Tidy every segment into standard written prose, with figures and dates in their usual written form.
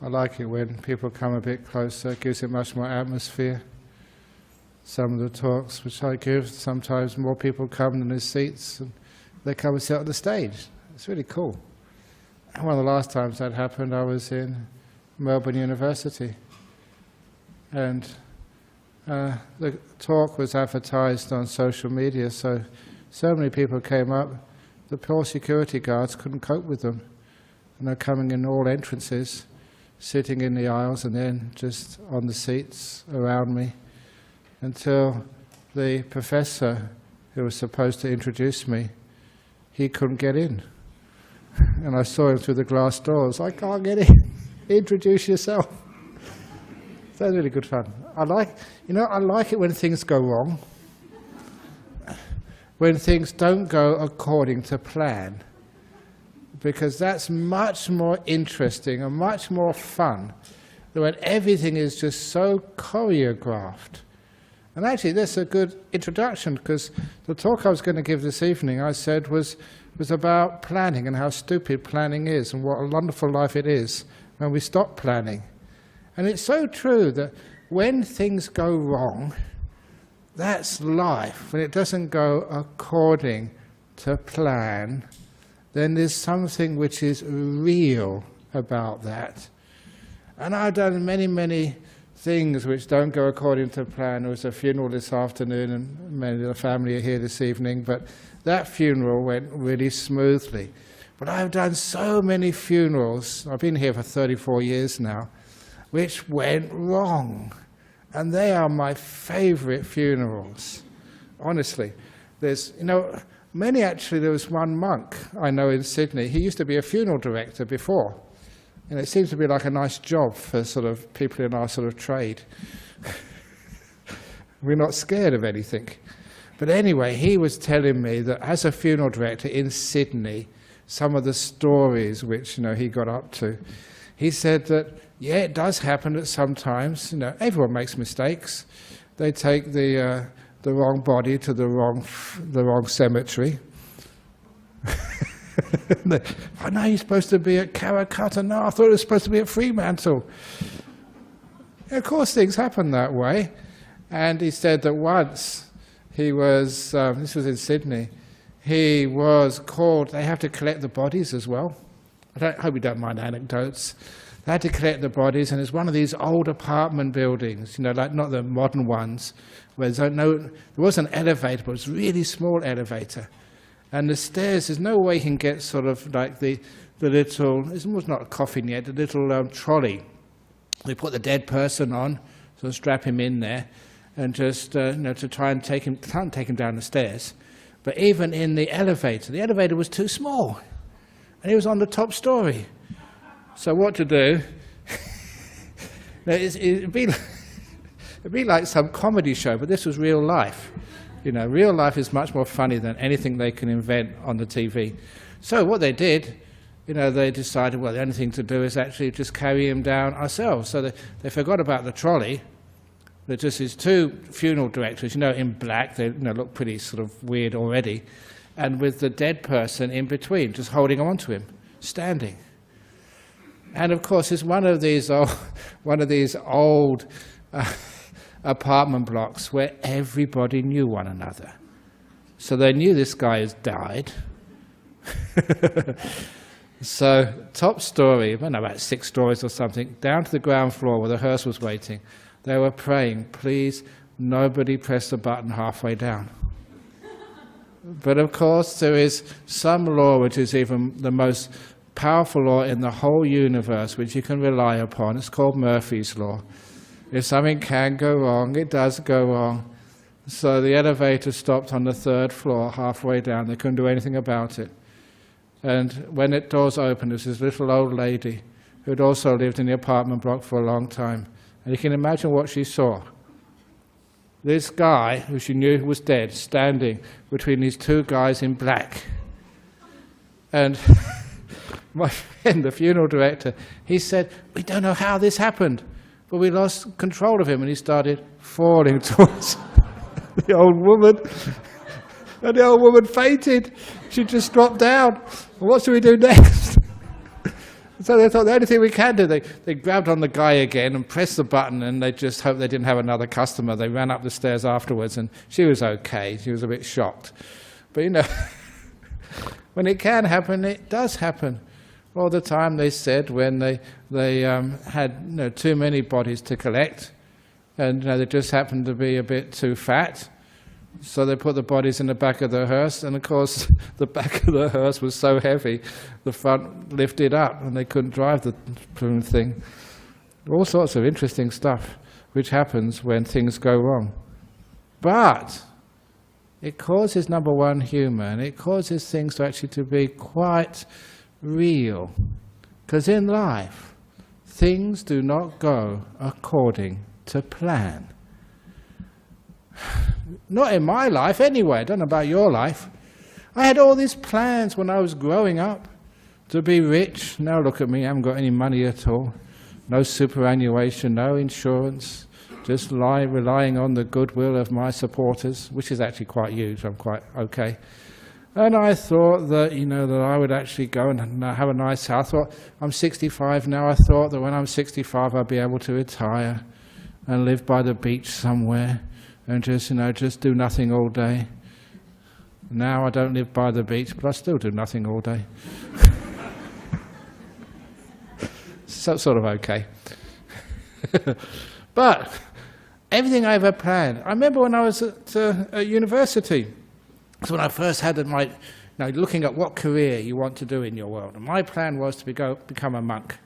I like it when people come a bit closer. It gives it much more atmosphere. Some of the talks which I give, sometimes more people come than there's seats, and they come and sit on the stage. It's really cool. One of the last times that happened, I was in Melbourne University, and the talk was advertised on social media, so many people came up, the poor security guards couldn't cope with them. And they're coming in all entrances, sitting in the aisles and then just on the seats around me, until the professor who was supposed to introduce me, he couldn't get in. And I saw him through the glass doors. I can't get in. Introduce yourself. So that was really good fun. I like it when things go wrong, when things don't go according to plan, because that's much more interesting and much more fun than when everything is just so choreographed. And actually, that's a good introduction, because the talk I was going to give this evening, I said, was about planning and how stupid planning is and what a wonderful life it is when we stop planning. And it's so true that when things go wrong, that's life. When it doesn't go according to plan, then there's something which is real about that. And I've done many, many things which don't go according to plan. There was a funeral this afternoon, and many of the family are here this evening, but that funeral went really smoothly. But I've done so many funerals, I've been here for 34 years now, which went wrong. And they are my favorite funerals. Honestly, there's, many actually, there was one monk I know in Sydney. He used to be a funeral director before. And it seems to be like a nice job for sort of people in our sort of trade. We're not scared of anything. But anyway, he was telling me that as a funeral director in Sydney, some of the stories which he got up to, he said that, yeah, it does happen that sometimes, everyone makes mistakes. They take the wrong body to the wrong cemetery. I know you're supposed to be at Caracat, no, I thought it was supposed to be at Fremantle. Of course, things happen that way. And he said that once he was, this was in Sydney, he was called, they have to collect the bodies as well. I hope you don't mind anecdotes. They had to collect the bodies, and it's one of these old apartment buildings, like not the modern ones, where there was an elevator, but it was a really small elevator. And the stairs, there's no way you can get sort of like the little, it was not a coffin yet, the little trolley. They put the dead person on, so strap him in there, and just, to try and can't take him down the stairs. But even in the elevator was too small. And he was on the top story. So what to do? It'd be like some comedy show, but this was real life. Real life is much more funny than anything they can invent on the TV. So what they did, they decided, well, the only thing to do is actually just carry him down ourselves. So they forgot about the trolley. There just these two funeral directors, in black. They look pretty sort of weird already. And with the dead person in between, just holding on to him, standing. And of course, it's one of these old apartment blocks where everybody knew one another. So they knew this guy has died. So top story, I don't know, about 6 stories or something, down to the ground floor where the hearse was waiting. They were praying, please, nobody press the button halfway down. But of course, there is some law which is even the most powerful law in the whole universe, which you can rely upon. It's called Murphy's Law. If something can go wrong, it does go wrong. So the elevator stopped on the 3rd floor, halfway down. They couldn't do anything about it. And when the doors opened, there was this little old lady who had also lived in the apartment block for a long time. And you can imagine what she saw. This guy, who she knew was dead, standing between these 2 guys in black. And my friend, the funeral director, he said, we don't know how this happened, but we lost control of him, and he started falling towards the old woman. And the old woman fainted. She just dropped down. What should we do next? So they thought the only thing we can do, they grabbed on the guy again and pressed the button, and they just hoped they didn't have another customer. They ran up the stairs afterwards, and she was okay. She was a bit shocked. But you know, when it can happen, it does happen. All the time, they said, when they had too many bodies to collect, and they just happened to be a bit too fat, so they put the bodies in the back of the hearse, and of course the back of the hearse was so heavy, the front lifted up, and they couldn't drive the thing. All sorts of interesting stuff which happens when things go wrong. But it causes, number one, humor, and it causes things to actually to be quite real. Because in life, things do not go according to plan. Not in my life anyway. I don't know about your life. I had all these plans when I was growing up to be rich. Now look at me, I haven't got any money at all. No superannuation, no insurance. Just relying on the goodwill of my supporters, which is actually quite huge. I'm quite okay. And I thought that, that I would actually go and have a nice house. I thought, I'm 65 now. I thought that when I'm 65, I'd be able to retire and live by the beach somewhere and just do nothing all day. Now I don't live by the beach, but I still do nothing all day. So sort of okay. But everything I ever planned. I remember when I was at university. So when I first had my, looking at what career you want to do in your world. And my plan was to become a monk.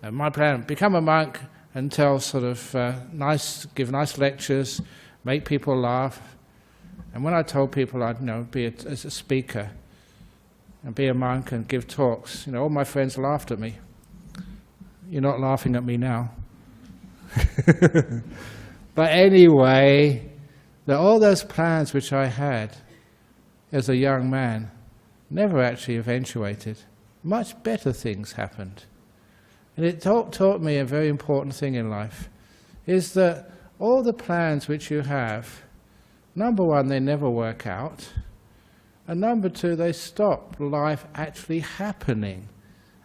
And my plan, become a monk and tell give nice lectures, make people laugh. And when I told people I'd be a speaker and be a monk and give talks, all my friends laughed at me. You're not laughing at me now. But anyway, all those plans which I had as a young man never actually eventuated. Much better things happened. And it taught me a very important thing in life, is that all the plans which you have, number one, they never work out, and number two, they stop life actually happening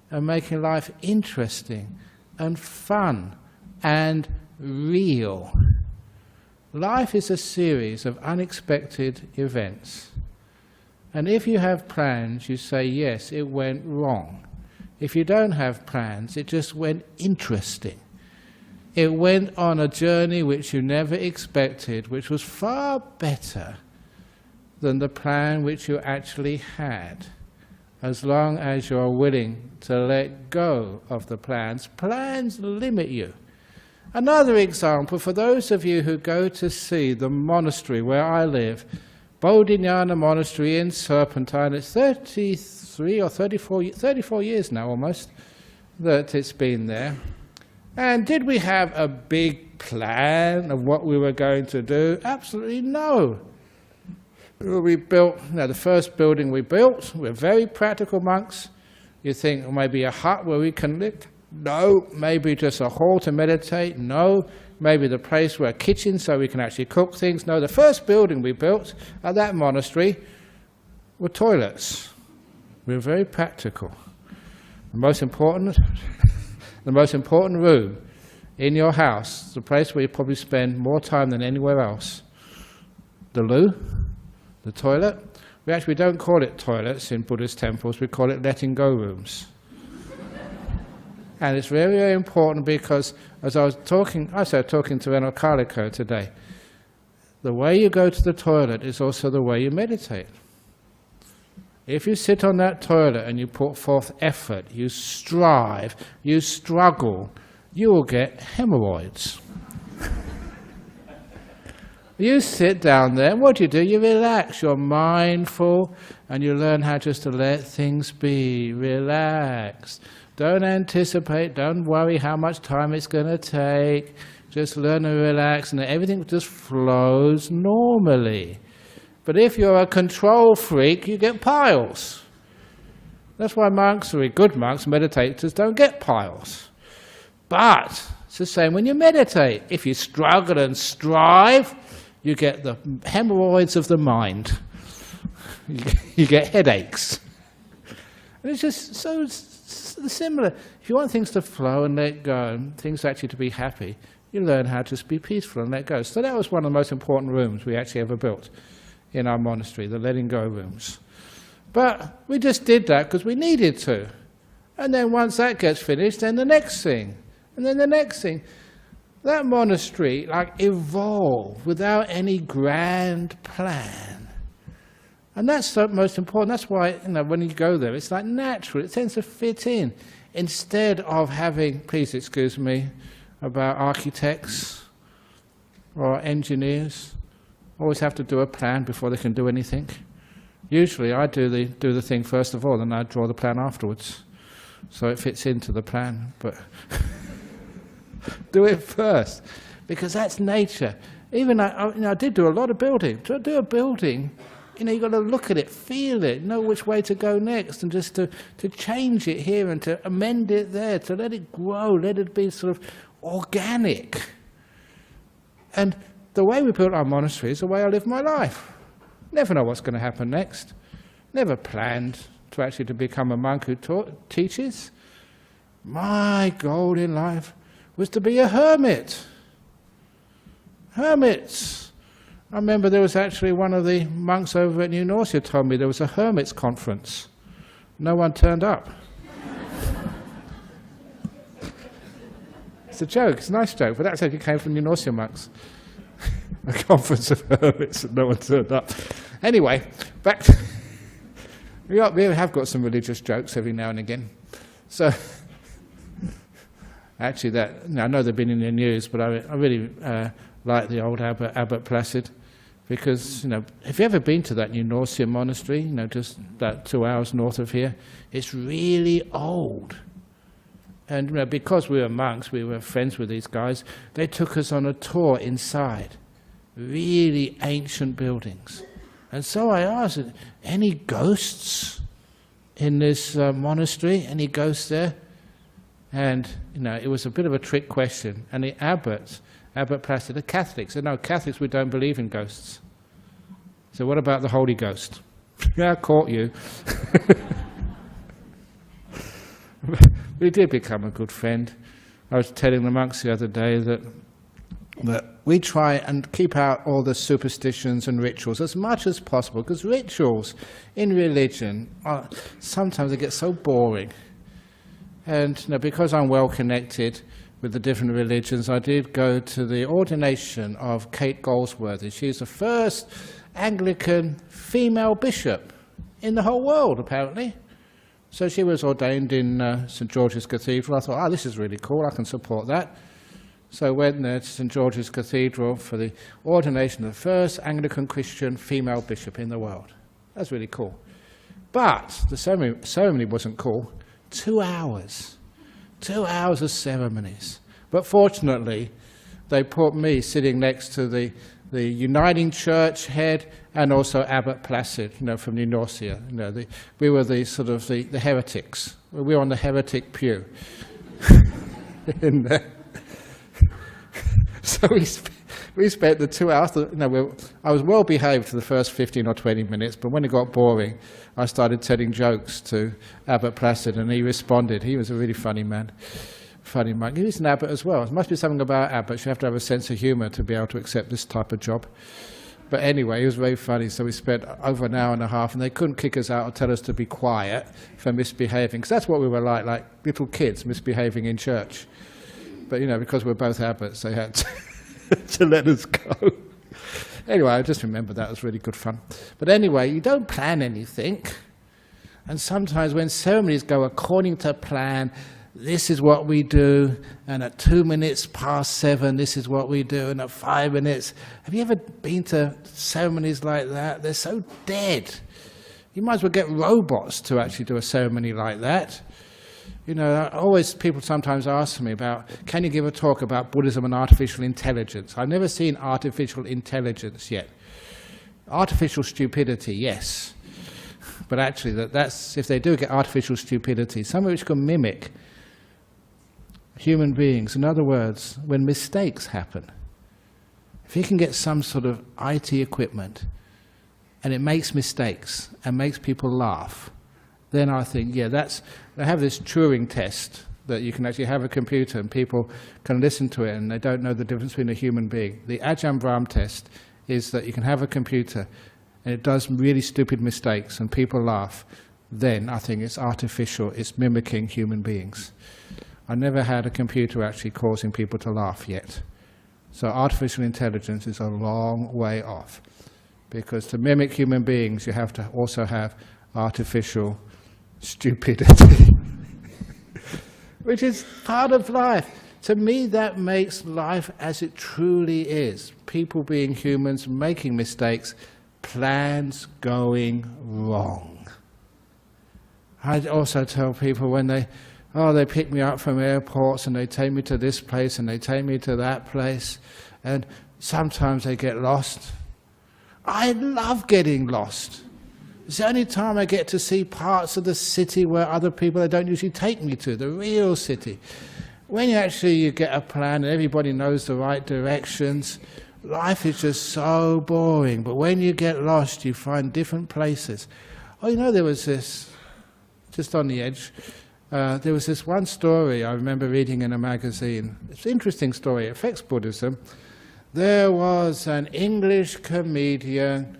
and making life interesting and fun and real. Life is a series of unexpected events. And if you have plans, you say, yes, it went wrong. If you don't have plans, it just went interesting. It went on a journey which you never expected, which was far better than the plan which you actually had. As long as you're willing to let go of the plans. Plans limit you. Another example, for those of you who go to see the monastery where I live, Bodhinyana Monastery in Serpentine, it's 33 or 34 years now almost that it's been there. And did we have a big plan of what we were going to do? Absolutely no. We built, the first building we built, we're very practical monks. You think maybe a hut where we can live? No. Maybe just a hall to meditate? No. Maybe the place where a kitchen so we can actually cook things? No. The first building we built at that monastery were toilets. We were very practical. The most important room in your house, the place where you probably spend more time than anywhere else, the loo, the toilet. We don't call it toilets in Buddhist temples, we call it letting go rooms. And it's very, very important because as I started talking to Reno Kaliko today, the way you go to the toilet is also the way you meditate. If you sit on that toilet and you put forth effort, you strive, you struggle, you will get hemorrhoids. You sit down there, and what do? You relax, you're mindful, and you learn how just to let things be, relax. Don't anticipate, don't worry how much time it's going to take. Just learn to relax, and everything just flows normally. But if you're a control freak, you get piles. That's why monks, or good monks, meditators, don't get piles. But it's the same when you meditate. If you struggle and strive, you get the hemorrhoids of the mind. You get headaches. And it's just so similar. If you want things to flow and let go, and things actually to be happy, you learn how to just be peaceful and let go. So that was one of the most important rooms we actually ever built in our monastery, the letting go rooms. But we just did that because we needed to. And then once that gets finished, then the next thing, and then the next thing. That monastery evolved without any grand plan. And that's the most important. That's why, when you go there, it's natural. It tends to fit in. Instead of having, please excuse me, about architects or engineers, always have to do a plan before they can do anything. Usually I do the thing first of all, and I draw the plan afterwards. So it fits into the plan, but do it first, because that's nature. Even I did do a lot of building. To do a building, you've got to look at it, feel it, know which way to go next, and just to change it here and to amend it there, to let it grow, let it be sort of organic. And the way we built our monastery is the way I live my life. Never know what's going to happen next. Never planned to actually to become a monk who teaches. My goal in life was to be a hermit. Hermits. I remember there was actually one of the monks over at New Norcia told me there was a hermits conference. No one turned up. It's a joke, it's a nice joke, but that actually came from New Norcia monks. A conference of hermits and no one turned up. Anyway, back to... we have got some religious jokes every now and again. So, actually I know they've been in the news, but I really like the old Abbot Placid, because, have you ever been to that New Norcia monastery, just about 2 hours north of here? It's really old. And because we were monks, we were friends with these guys, they took us on a tour inside. Really ancient buildings. And so I asked, any ghosts in this monastery? Any ghosts there? And, it was a bit of a trick question. And the Abbot Placid, the Catholics said, no, Catholics, we don't believe in ghosts. So what about the Holy Ghost? Yeah, I caught you. We did become a good friend. I was telling the monks the other day that we try and keep out all the superstitions and rituals as much as possible, because rituals in religion, sometimes they get so boring. And because I'm well connected with the different religions, I did go to the ordination of Kate Goldsworthy. She's the first Anglican female bishop in the whole world, apparently. So she was ordained in St. George's Cathedral. I thought, this is really cool, I can support that. So I went there to St. George's Cathedral for the ordination of the first Anglican Christian female bishop in the world. That's really cool. But the ceremony wasn't cool. 2 hours. 2 hours of ceremonies. But fortunately, they put me sitting next to the Uniting Church head and also Abbot Placid, from New Norcia. We were the heretics. We were on the heretic pew. So we spent the 2 hours. I was well behaved for the first 15 or 20 minutes, but when it got boring, I started telling jokes to Abbot Placid, and he responded. He was a really funny man. Funny monk. He was an abbot as well. There must be something about abbots. You have to have a sense of humour to be able to accept this type of job. But anyway, he was very funny, so we spent over an hour and a half, and they couldn't kick us out or tell us to be quiet for misbehaving, because that's what we were like little kids misbehaving in church. But, because we're both abbots, they had to let us go. Anyway, I just remember that was really good fun. But anyway, you don't plan anything. And sometimes when ceremonies go according to plan, this is what we do, and at 7:02, this is what we do, and at 5 minutes. Have you ever been to ceremonies like that? They're so dead. You might as well get robots to actually do a ceremony like that. People sometimes ask me about, can you give a talk about Buddhism and artificial intelligence? I've never seen artificial intelligence yet. Artificial stupidity, yes. But actually, that's if they do get artificial stupidity, something which can mimic human beings. In other words, when mistakes happen, if you can get some sort of IT equipment and it makes mistakes and makes people laugh, then I think, yeah, they have this Turing test that you can actually have a computer and people can listen to it and they don't know the difference between a human being. The Ajahn Brahmavamso test is that you can have a computer and it does really stupid mistakes and people laugh. Then I think it's artificial, it's mimicking human beings. I never had a computer actually causing people to laugh yet. So artificial intelligence is a long way off. Because to mimic human beings, you have to also have artificial stupidity, which is part of life. To me, that makes life as it truly is. People being humans, making mistakes, plans going wrong. I also tell people when they pick me up from airports and they take me to this place and they take me to that place, and sometimes they get lost. I love getting lost. It's the only time I get to see parts of the city where other people don't usually take me to, the real city. When you get a plan and everybody knows the right directions, life is just so boring. But when you get lost, you find different places. Oh, there was this, just on the edge, there was this one story I remember reading in a magazine. It's an interesting story. It affects Buddhism. There was an English comedian,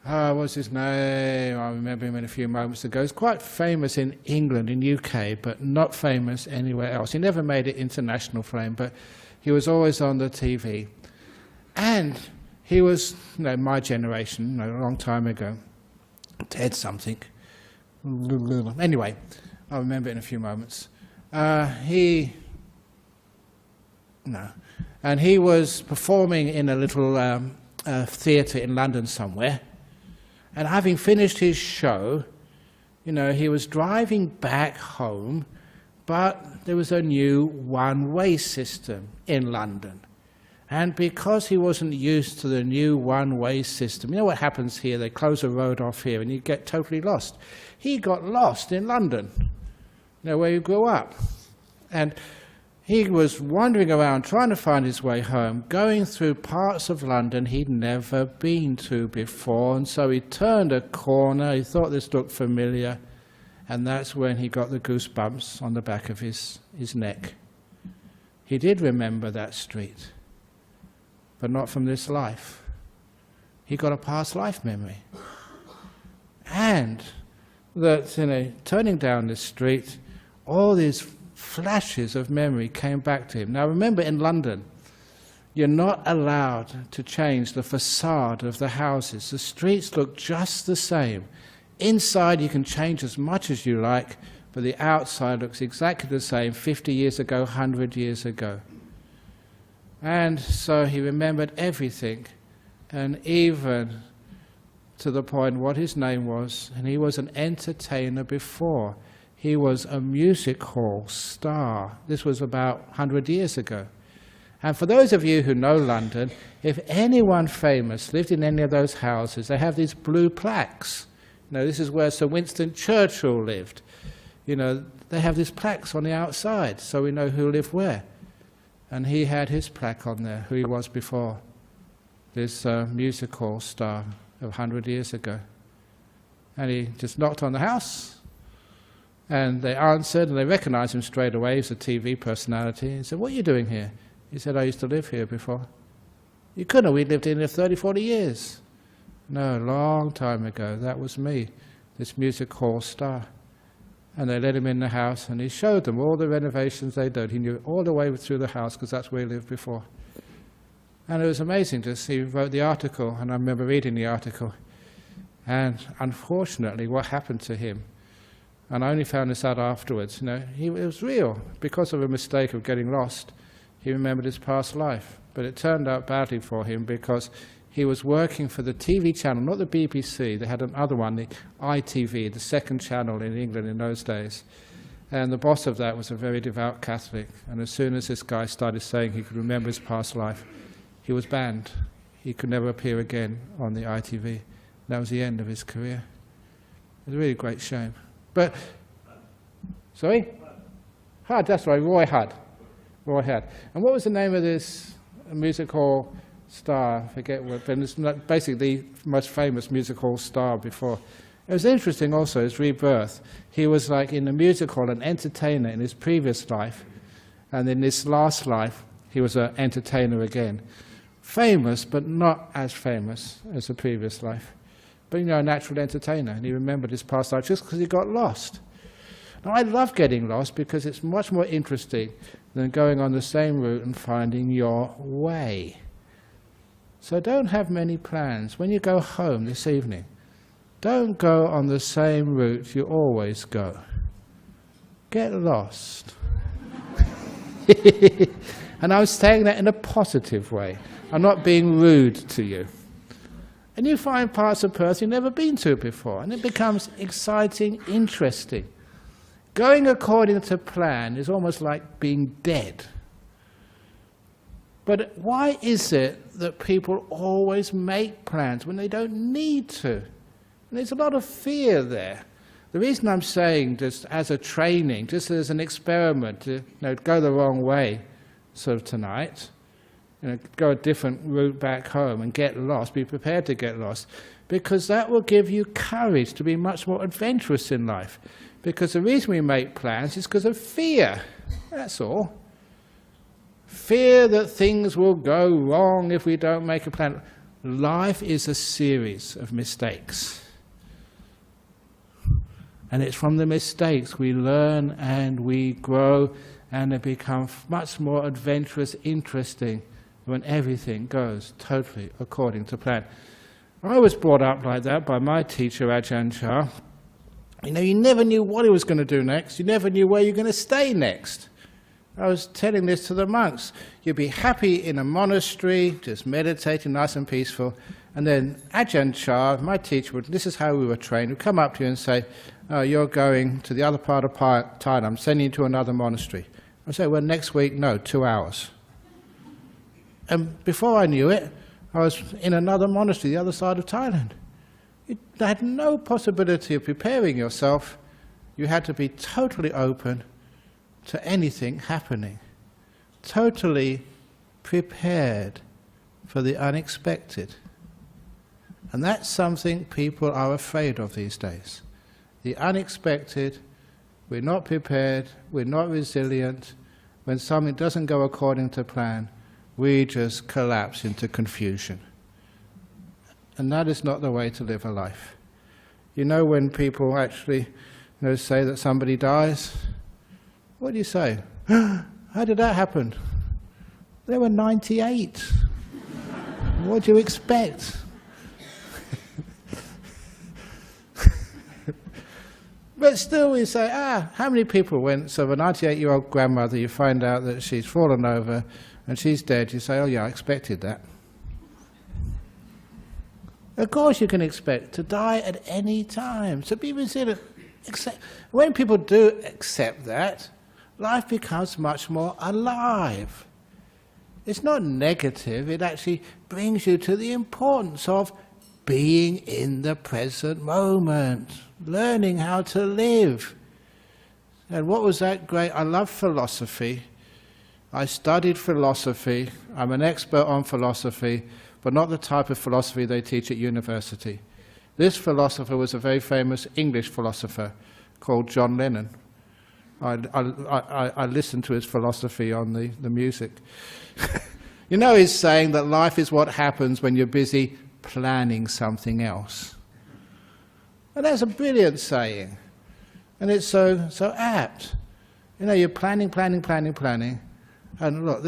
what's his name? I remember him in a few moments ago. He's quite famous in England, in UK, but not famous anywhere else. He never made it international fame, but he was always on the TV. And he was, my generation, a long time ago, dead something. Anyway, I'll remember it in a few moments. And he was performing in a little theatre in London somewhere. And having finished his show, he was driving back home, but there was a new one-way system in London. And because he wasn't used to the new one-way system, you know what happens here? They close a road off here and you get totally lost. He got lost in London, where he grew up. And he was wandering around trying to find his way home, going through parts of London he'd never been to before. And so he turned a corner, he thought this looked familiar, and that's when he got the goosebumps on the back of his neck. He did remember that street, but not from this life. He got a past life memory. And that, turning down this street, all these flashes of memory came back to him. Now remember, in London, you're not allowed to change the facade of the houses. The streets look just the same. Inside you can change as much as you like, but the outside looks exactly the same 50 years ago, 100 years ago. And so he remembered everything, and even to the point what his name was, and he was an entertainer before. He was a music hall star. This was about 100 years ago. And for those of you who know London, if anyone famous lived in any of those houses, they have these blue plaques. This is where Sir Winston Churchill lived. They have these plaques on the outside, so we know who lived where. And he had his plaque on there, who he was before, this music hall star of 100 years ago. And he just knocked on the house, and they answered, and they recognized him straight away. He's a TV personality. He said, "What are you doing here?" He said, "I used to live here before." "You couldn't, we lived in here 30, 40 years. "No, a long time ago, that was me, this music hall star." And they let him in the house, and he showed them all the renovations they'd done. He knew all the way through the house, because that's where he lived before. And it was amazing to see. He wrote the article, and I remember reading the article. And unfortunately, what happened to him, and I only found this out afterwards, it was real. Because of a mistake of getting lost, he remembered his past life. But it turned out badly for him, because he was working for the TV channel, not the BBC. They had another one, the ITV, the second channel in England in those days. And the boss of that was a very devout Catholic. And as soon as this guy started saying he could remember his past life, he was banned. He could never appear again on the ITV. That was the end of his career. It was a really great shame. But, sorry? Hudd, that's right, Roy Hudd. Roy Hudd. And what was the name of this music hall star? I forget what, but it's basically the most famous music hall star before. It was interesting also, his rebirth. He was like in the music hall, an entertainer in his previous life, and in this last life, he was an entertainer again. Famous, but not as famous as the previous life. But a natural entertainer, and he remembered his past life just because he got lost. Now, I love getting lost because it's much more interesting than going on the same route and finding your way. So don't have many plans. When you go home this evening, don't go on the same route you always go. Get lost. And I'm saying that in a positive way. I'm not being rude to you. And you find parts of Perth you've never been to before, and it becomes exciting, interesting. Going according to plan is almost like being dead. But why is it that people always make plans when they don't need to? And there's a lot of fear there. The reason I'm saying, just as a training, just as an experiment, to go the wrong way sort of tonight, go a different route back home and get lost, be prepared to get lost, because that will give you courage to be much more adventurous in life. Because the reason we make plans is because of fear, that's all. Fear that things will go wrong if we don't make a plan. Life is a series of mistakes. And it's from the mistakes we learn and we grow, and it becomes much more adventurous, interesting, when everything goes totally according to plan. I was brought up like that by my teacher, Ajahn Chah. You never knew what he was going to do next. You never knew where you're going to stay next. I was telling this to the monks. You'd be happy in a monastery, just meditating, nice and peaceful. And then Ajahn Chah, my teacher, this is how we were trained, would come up to you and say, "Oh, you're going to the other part of Thailand. I'm sending you to another monastery." I'd say, "Well, next week, no, 2 hours." And before I knew it, I was in another monastery, the other side of Thailand. You had no possibility of preparing yourself. You had to be totally open to anything happening. Totally prepared for the unexpected. And that's something people are afraid of these days. The unexpected, we're not prepared, we're not resilient. When something doesn't go according to plan, we just collapse into confusion. And that is not the way to live a life. When people actually say that somebody dies, what do you say? How did that happen? They were 98. What do you expect? But still we say, how many people went, so a 98-year-old grandmother, you find out that she's fallen over and she's dead, you say, "Oh yeah, I expected that." Of course you can expect to die at any time, so be resilient. When people do accept that, life becomes much more alive. It's not negative, it actually brings you to the importance of being in the present moment, learning how to live. And what was that great? I love philosophy. I studied philosophy. I'm an expert on philosophy, but not the type of philosophy they teach at university. This philosopher was a very famous English philosopher called John Lennon. I listened to his philosophy on the music. He's saying that life is what happens when you're busy planning something else. And that's a brilliant saying. And it's so apt. You're planning. And look,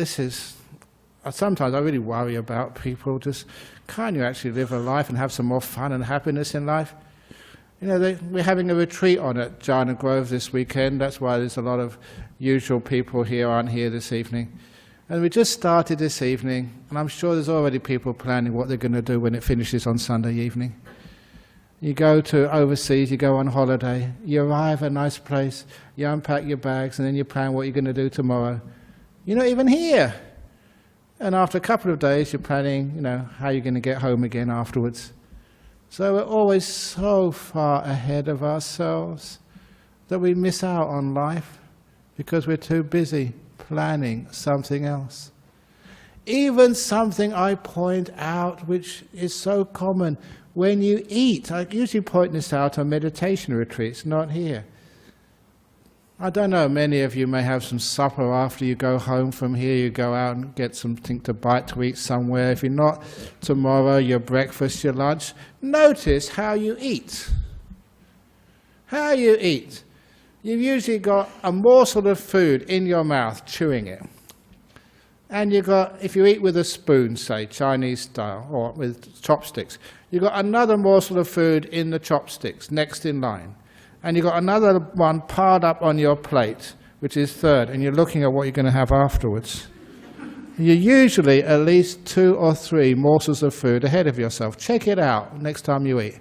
sometimes I really worry about people. Just, can't you actually live a life and have some more fun and happiness in life? We're having a retreat on at Jhana Grove this weekend. That's why there's a lot of usual people here aren't here this evening. And we just started this evening, and I'm sure there's already people planning what they're going to do when it finishes on Sunday evening. You go to overseas, you go on holiday, you arrive at a nice place, you unpack your bags, and then you plan what you're going to do tomorrow. You're not even here. And after a couple of days, you're planning, how you're going to get home again afterwards. So we're always so far ahead of ourselves that we miss out on life because we're too busy planning something else. Even something I point out, which is so common, when you eat. I usually point this out on meditation retreats, not here. I don't know, many of you may have some supper after you go home from here. You go out and get something to bite to eat somewhere. If you're not, tomorrow, your breakfast, your lunch. Notice how you eat. How you eat. You've usually got a morsel of food in your mouth, chewing it. And you've got, if you eat with a spoon, say, Chinese style, or with chopsticks, you've got another morsel of food in the chopsticks, next in line. And you've got another one piled up on your plate, which is third, and you're looking at what you're going to have afterwards. You're usually at least 2 or 3 morsels of food ahead of yourself. Check it out next time you eat.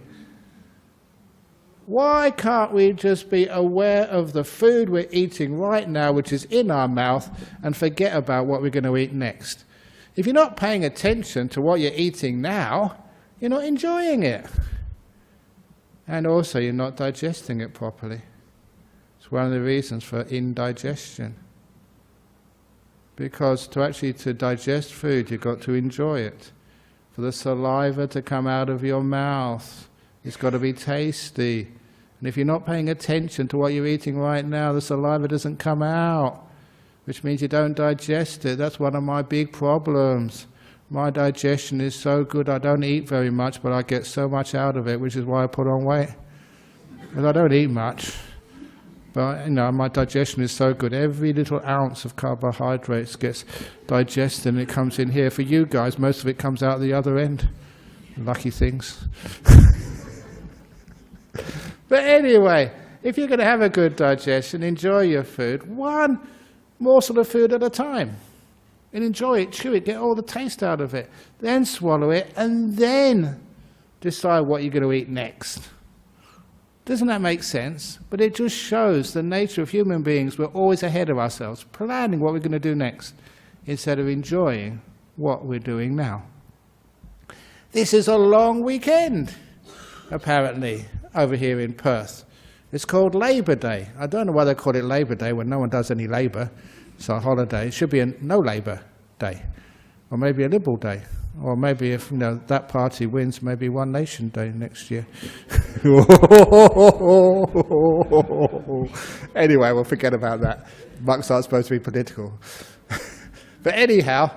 Why can't we just be aware of the food we're eating right now, which is in our mouth, and forget about what we're going to eat next? If you're not paying attention to what you're eating now, you're not enjoying it. And also, you're not digesting it properly. It's one of the reasons for indigestion. Because to digest food, you've got to enjoy it. For the saliva to come out of your mouth, it's got to be tasty. And if you're not paying attention to what you're eating right now, the saliva doesn't come out, which means you don't digest it. That's one of my big problems. My digestion is so good, I don't eat very much, but I get so much out of it, which is why I put on weight. Because I don't eat much. But my digestion is so good. Every little ounce of carbohydrates gets digested and it comes in here. For you guys, most of it comes out the other end. Lucky things. But anyway, if you're going to have a good digestion, enjoy your food, one morsel of food at a time. And enjoy it, chew it, get all the taste out of it. Then swallow it, and then decide what you're going to eat next. Doesn't that make sense? But it just shows the nature of human beings. We're always ahead of ourselves, planning what we're going to do next, instead of enjoying what we're doing now. This is a long weekend, apparently, over here in Perth. It's called Labour Day. I don't know why they call it Labour Day when no one does any labour. It's a holiday. It should be a no labour day, or maybe a liberal day, or maybe if that party wins, maybe One Nation Day next year. Anyway, we'll forget about that. Monks aren't supposed to be political. But anyhow,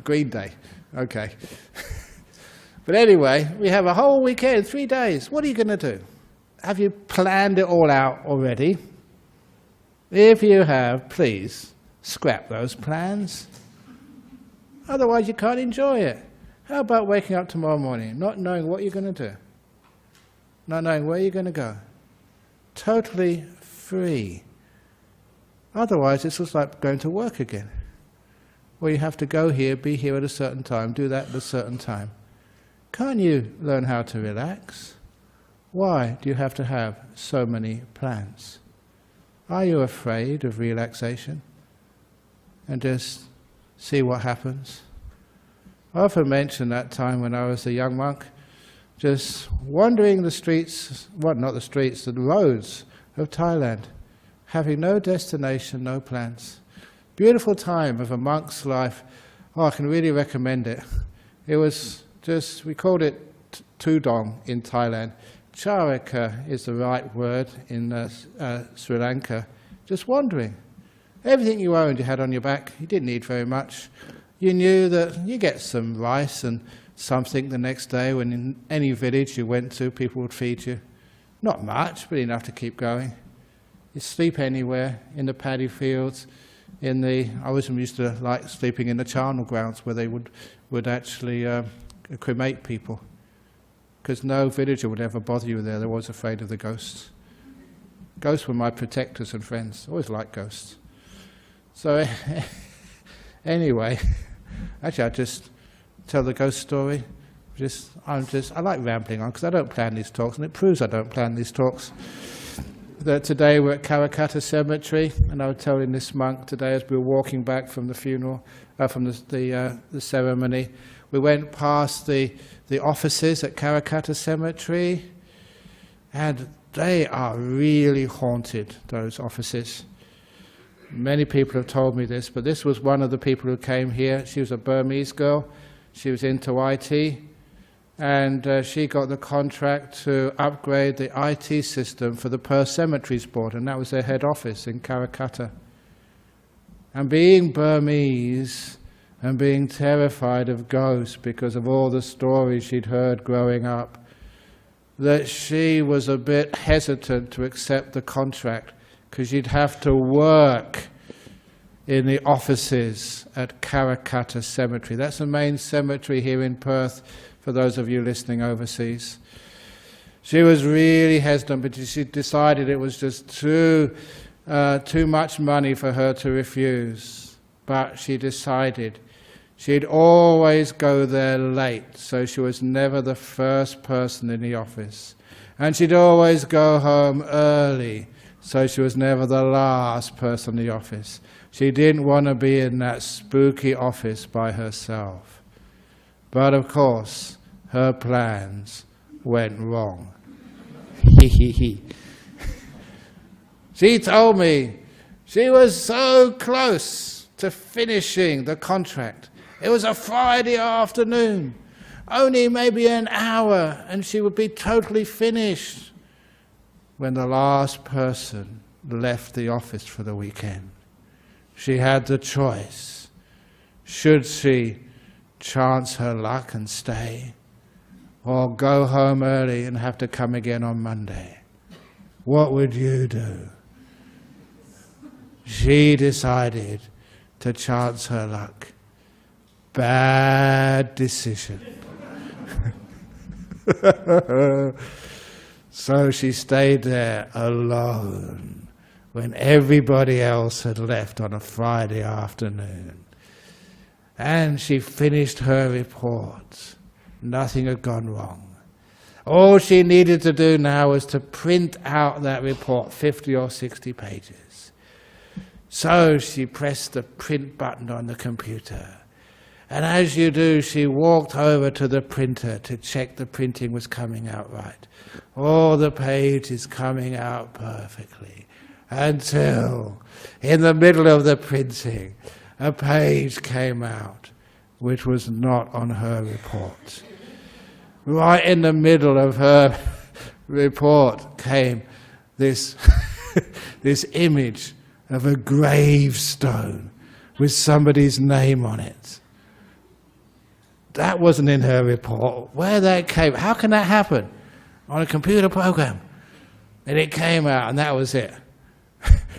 Green Day. Okay. But anyway, we have a whole weekend, 3 days. What are you going to do? Have you planned it all out already? If you have, please scrap those plans. Otherwise you can't enjoy it. How about waking up tomorrow morning, not knowing what you're going to do? Not knowing where you're going to go? Totally free. Otherwise it's just like going to work again. Where you have to go here, be here at a certain time, do that at a certain time. Can't you learn how to relax? Why do you have to have so many plans? Are you afraid of relaxation? And just see what happens. I often mention that time when I was a young monk, just wandering the streets, well, not the streets, the roads of Thailand, having no destination, no plans. Beautiful time of a monk's life. Oh, I can really recommend it. It was just, we called it Tudong in Thailand. Charaka is the right word in Sri Lanka. Just wandering. Everything you owned you had on your back. You didn't need very much. You knew that you get some rice and something the next day when in any village you went to, people would feed you. Not much, but enough to keep going. You sleep anywhere, in the paddy fields, I always used to like sleeping in the charnel grounds where they would actually cremate people. Because no villager would ever bother you there. They were always afraid of the ghosts. Ghosts were my protectors and friends. Always liked ghosts. So anyway, actually I'll just tell the ghost story. I like rambling on because I don't plan these talks, and it proves I don't plan these talks. That today we're at Karakata Cemetery, and I was telling this monk today as we were walking back from the funeral, from the ceremony, we went past the offices at Karakata Cemetery, and they are really haunted, those offices. Many people have told me this, but this was one of the people who came here. She was a Burmese girl. She was into IT, and she got the contract to upgrade the IT system for the Perth Cemeteries Board, and that was their head office in Karakata. And being Burmese and being terrified of ghosts because of all the stories she'd heard growing up, that she was a bit hesitant to accept the contract because she'd have to work in the offices at Karakata Cemetery. That's the main cemetery here in Perth, for those of you listening overseas. She was really hesitant, but she decided it was just too much money for her to refuse. But she decided she'd always go there late, so she was never the first person in the office. And she'd always go home early, so she was never the last person in the office. She didn't want to be in that spooky office by herself. But of course, her plans went wrong. She told me she was so close to finishing the contract. It was a Friday afternoon, only maybe an hour, and she would be totally finished when the last person left the office for the weekend. She had the choice. Should she chance her luck and stay, or go home early and have to come again on Monday? What would you do? She decided to chance her luck. Bad decision. So she stayed there alone when everybody else had left on a Friday afternoon. And she finished her report. Nothing had gone wrong. All she needed to do now was to print out that report, 50 or 60 pages. So she pressed the print button on the computer. And as you do, she walked over to the printer to check the printing was coming out right. All the pages coming out perfectly. Until, in the middle of the printing, a page came out which was not on her report. Right in the middle of her report came this, this image of a gravestone with somebody's name on it. That wasn't in her report. Where that came, how can that happen? On a computer program. And it came out, and that was it.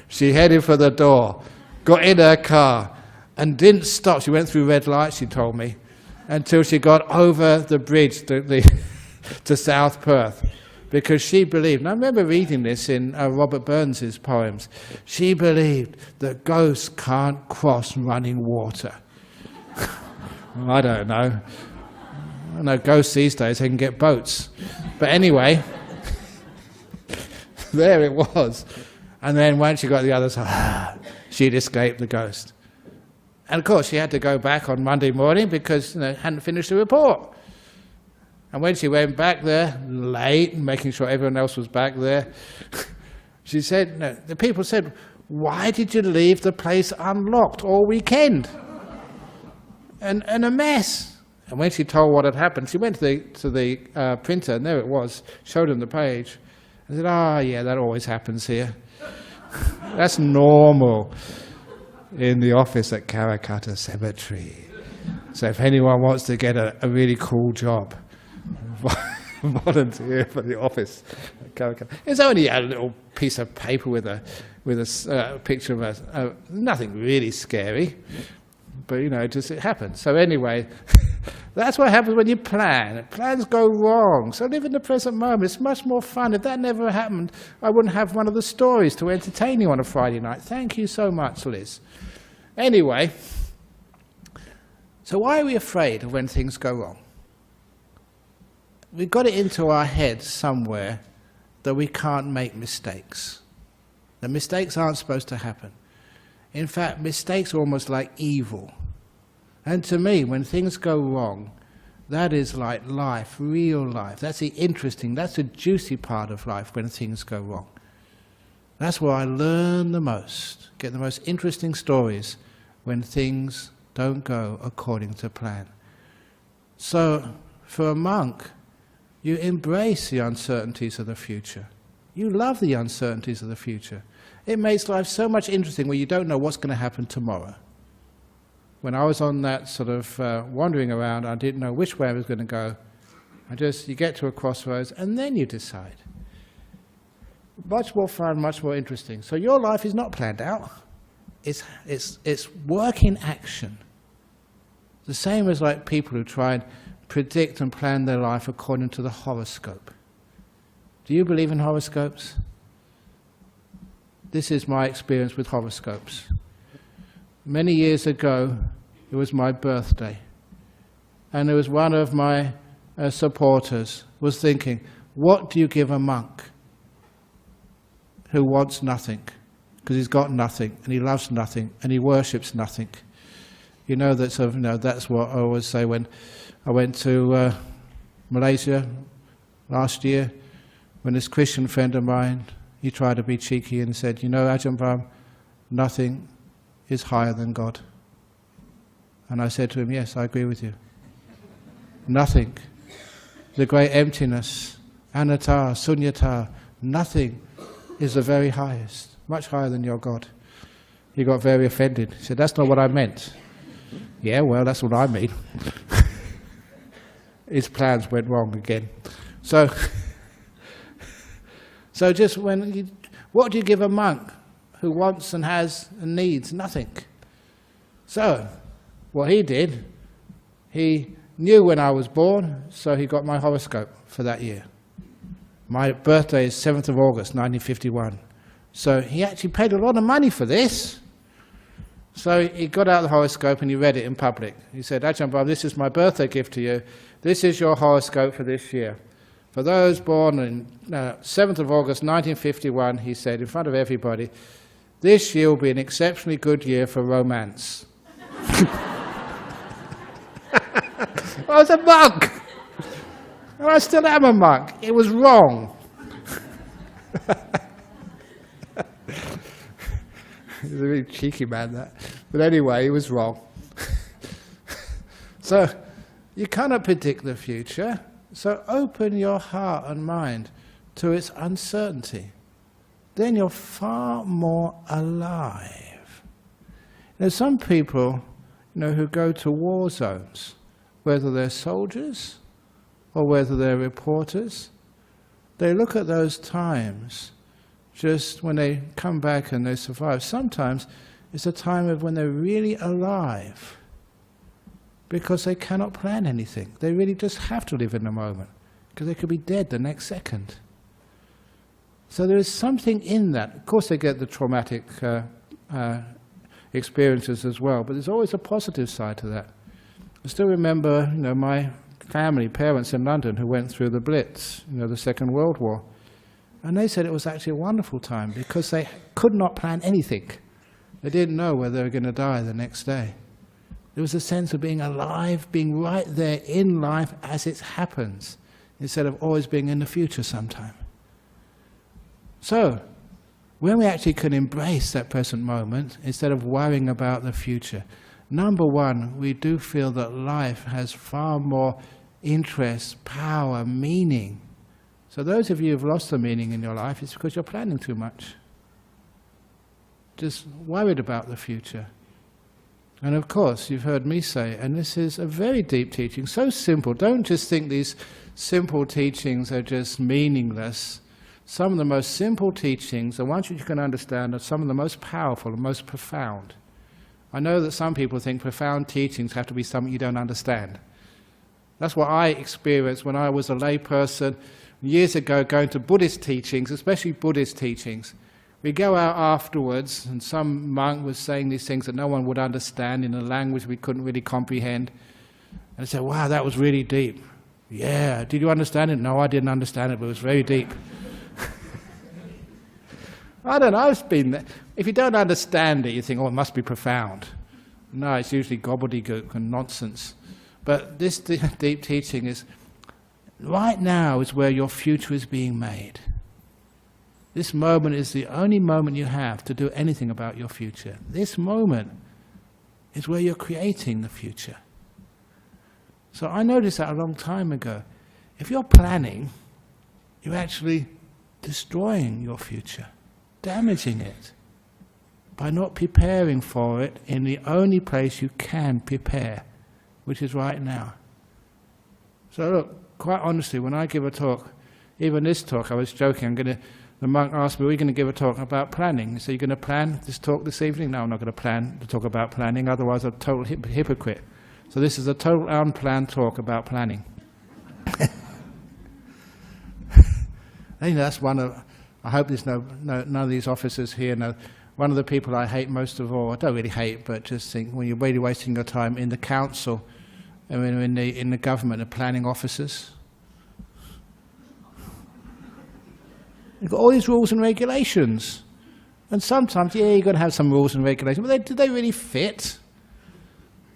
She headed for the door, got in her car, and didn't stop. She went through red lights, she told me, until she got over the bridge to South Perth. Because she believed, and I remember reading this in Robert Burns's poems, she believed that ghosts can't cross running water. I don't know. I know ghosts these days, they can get boats. But anyway, there it was. And then once she got to the other side, she'd escaped the ghost. And of course, she had to go back on Monday morning because hadn't finished the report. And when she went back there, late, making sure everyone else was back there, she said, the people said, "Why did you leave the place unlocked all weekend?" And a mess. And when she told what had happened, she went to the printer, and there it was, showed him the page. And said, "Oh, yeah, that always happens here." That's normal in the office at Karakata Cemetery. So if anyone wants to get a really cool job, volunteer for the office at Karakata. It's only a little piece of paper with a picture of nothing really scary, but it happens. So anyway, that's what happens when you plan. Plans go wrong. So live in the present moment. It's much more fun. If that never happened, I wouldn't have one of the stories to entertain you on a Friday night. Thank you so much, Liz. Anyway, so why are we afraid of when things go wrong? We've got it into our heads somewhere that we can't make mistakes. That mistakes aren't supposed to happen. In fact, mistakes are almost like evil. And to me, when things go wrong, that is like life, real life. That's the interesting, that's the juicy part of life when things go wrong. That's where I learn the most, get the most interesting stories when things don't go according to plan. So, For a monk, you embrace the uncertainties of the future. You love the uncertainties of the future. It makes life so much interesting when you don't know what's going to happen tomorrow. When I was on that sort of wandering around, I didn't know which way I was going to go. You get to a crossroads and then you decide. Much more fun, much more interesting. So your life is not planned out. It's work in action. The same as like people who try and predict and plan their life according to the horoscope. Do you believe in horoscopes? This is my experience with horoscopes. Many years ago, it was my birthday, and there was one of my supporters was thinking, what do you give a monk who wants nothing? Because he's got nothing, and he loves nothing, and he worships nothing. You know, that's what I always say when I went to Malaysia last year, when this Christian friend of mine, he tried to be cheeky and said, you know, Ajahn Brahm, nothing is higher than God. And I said to him, yes, I agree with you. Nothing. The great emptiness, anatta, sunyata, nothing is the very highest, much higher than your God. He got very offended. He said, that's not what I meant. Yeah, well, that's what I mean. His plans went wrong again. So just what do you give a monk who wants and has and needs nothing? So, what he did, he knew when I was born, so he got my horoscope for that year. My birthday is 7th of August, 1951. So he actually paid a lot of money for this. So he got out the horoscope and he read it in public. He said, Ajahn Brahm, this is my birthday gift to you. This is your horoscope for this year. For those born on 7th of August 1951, he said in front of everybody, this year will be an exceptionally good year for romance. I was a monk. And I still am a monk. It was wrong. He's a really cheeky man, that. But anyway, he was wrong. So, you cannot predict the future. So open your heart and mind to its uncertainty. Then you're far more alive. There's some people, who go to war zones, whether they're soldiers or whether they're reporters. They look at those times just when they come back and they survive. Sometimes it's a time of when they're really alive, because they cannot plan anything. They really just have to live in the moment, because they could be dead the next second. So there is something in that. Of course they get the traumatic experiences as well, but there's always a positive side to that. I still remember, my family, parents in London who went through the Blitz, the Second World War, and they said it was actually a wonderful time because they could not plan anything. They didn't know whether they were going to die the next day. There was a sense of being alive, being right there in life as it happens, instead of always being in the future sometime. So, when we actually can embrace that present moment, instead of worrying about the future, number one, we do feel that life has far more interest, power, meaning. So those of you who've lost the meaning in your life, it's because you're planning too much. Just worried about the future. And of course, you've heard me say, and this is a very deep teaching, so simple. Don't just think these simple teachings are just meaningless. Some of the most simple teachings, the ones that you can understand, are some of the most powerful and most profound. I know that some people think profound teachings have to be something you don't understand. That's what I experienced when I was a lay person years ago, going to Buddhist teachings, especially Buddhist teachings. We go out afterwards, and some monk was saying these things that no one would understand in a language we couldn't really comprehend. And I said, wow, that was really deep. Yeah, did you understand it? No, I didn't understand it, but it was very deep. I don't know, I've been there. If you don't understand it, you think, oh, it must be profound. No, it's usually gobbledygook and nonsense. But this deep teaching is, right now is where your future is being made. This moment is the only moment you have to do anything about your future. This moment is where you're creating the future. So I noticed that a long time ago. If you're planning, you're actually destroying your future, damaging it, by not preparing for it in the only place you can prepare, which is right now. So look, quite honestly, when I give a talk, even this talk, I was joking, the monk asked me, "Are we going to give a talk about planning?" He said, "You're going to plan this talk this evening?" "No, I'm not going to plan to talk about planning, otherwise I'm a total hypocrite." So this is a total unplanned talk about planning. That's one of, I hope there's none of these officers here know, one of the people I hate most of all, I don't really hate, but just think, when you're really wasting your time in the council, and in the government, the planning officers. You've got all these rules and regulations. And sometimes, yeah, you've got to have some rules and regulations, but do they really fit?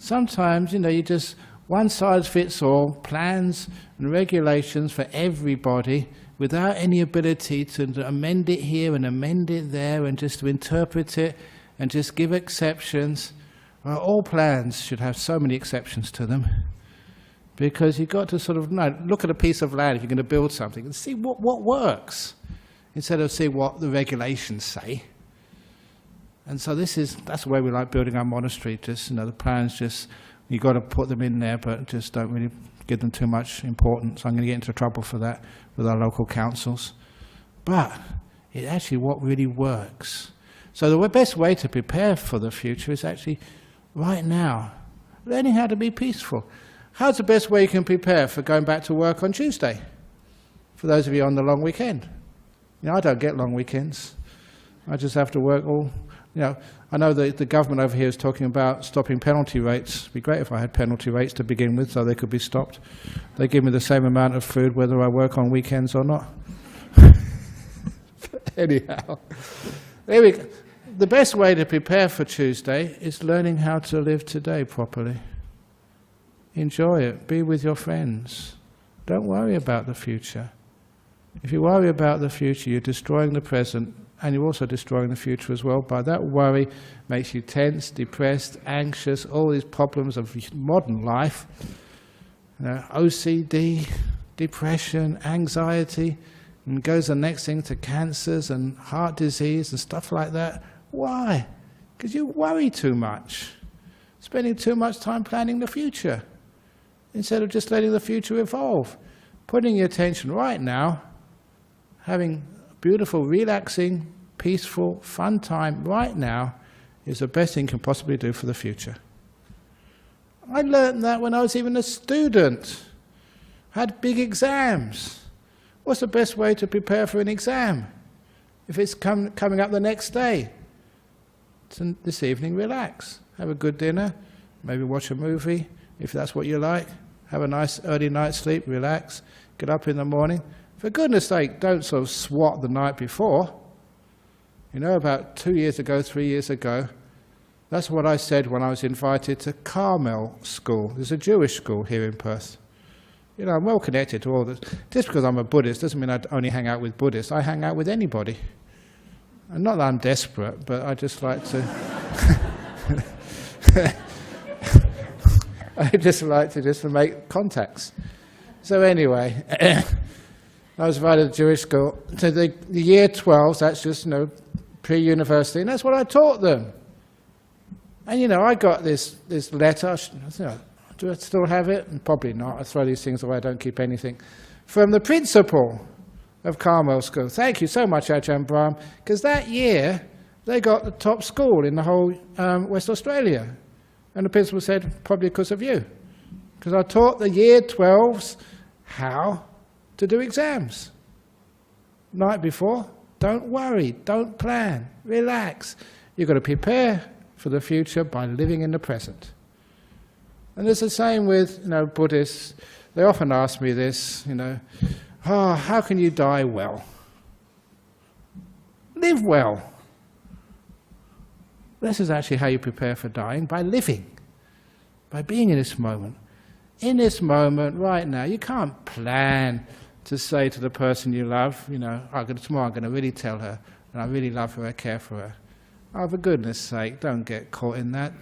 Sometimes, you just one size fits all, plans and regulations for everybody, without any ability to amend it here and amend it there, and just to interpret it and just give exceptions. Well, all plans should have so many exceptions to them, because you've got to sort of look at a piece of land if you're going to build something and see what works, instead of see what the regulations say. And so that's the way we like building our monastery. Just the plans, just you've got to put them in there, but just don't really give them too much importance. I'm going to get into trouble for that with our local councils. But it's actually what really works. So the best way to prepare for the future is actually right now, learning how to be peaceful. How's the best way you can prepare for going back to work on Tuesday? For those of you on the long weekend. I don't get long weekends. I just have to work all, I know that the government over here is talking about stopping penalty rates. It'd be great if I had penalty rates to begin with, so they could be stopped. They give me the same amount of food whether I work on weekends or not. Anyhow, there we go. The best way to prepare for Tuesday is learning how to live today properly. Enjoy it. Be with your friends. Don't worry about the future. If you worry about the future, you're destroying the present, and you're also destroying the future as well. By that worry makes you tense, depressed, anxious, all these problems of modern life. OCD, depression, anxiety, and goes the next thing to cancers and heart disease and stuff like that. Why? Because you worry too much, spending too much time planning the future, instead of just letting the future evolve. Putting your attention right now, having a beautiful, relaxing, peaceful, fun time right now is the best thing you can possibly do for the future. I learned that when I was even a student. I had big exams. What's the best way to prepare for an exam? If it's coming up the next day, this evening, relax. Have a good dinner, maybe watch a movie, if that's what you like. Have a nice early night's sleep, relax, get up in the morning. For goodness sake, don't sort of swat the night before. About 2 years ago, 3 years ago, that's what I said when I was invited to Carmel School. There's a Jewish school here in Perth. I'm well connected to all this. Just because I'm a Buddhist doesn't mean I only hang out with Buddhists. I hang out with anybody. And not that I'm desperate, but I just like to... I just like to make contacts. So anyway, I was invited to Jewish school. So the year 12s, that's just, pre-university, and that's what I taught them. And I got this letter. Do I still have it? And probably not. I throw these things away. I don't keep anything. From the principal of Carmel School. Thank you so much, Ajahn Brahm, because that year they got the top school in the whole West Australia. And the principal said, probably because of you. Because I taught the year 12s how to do exams. Night before, don't worry, don't plan, relax. You've got to prepare for the future by living in the present. And it's the same with Buddhists. They often ask me this, how can you die well? Live well. This is actually how you prepare for dying, by living, by being in this moment. In this moment, right now, you can't plan to say to the person you love, tomorrow I'm going to really tell her, and I really love her, I care for her. Oh, for goodness sake, don't get caught in that.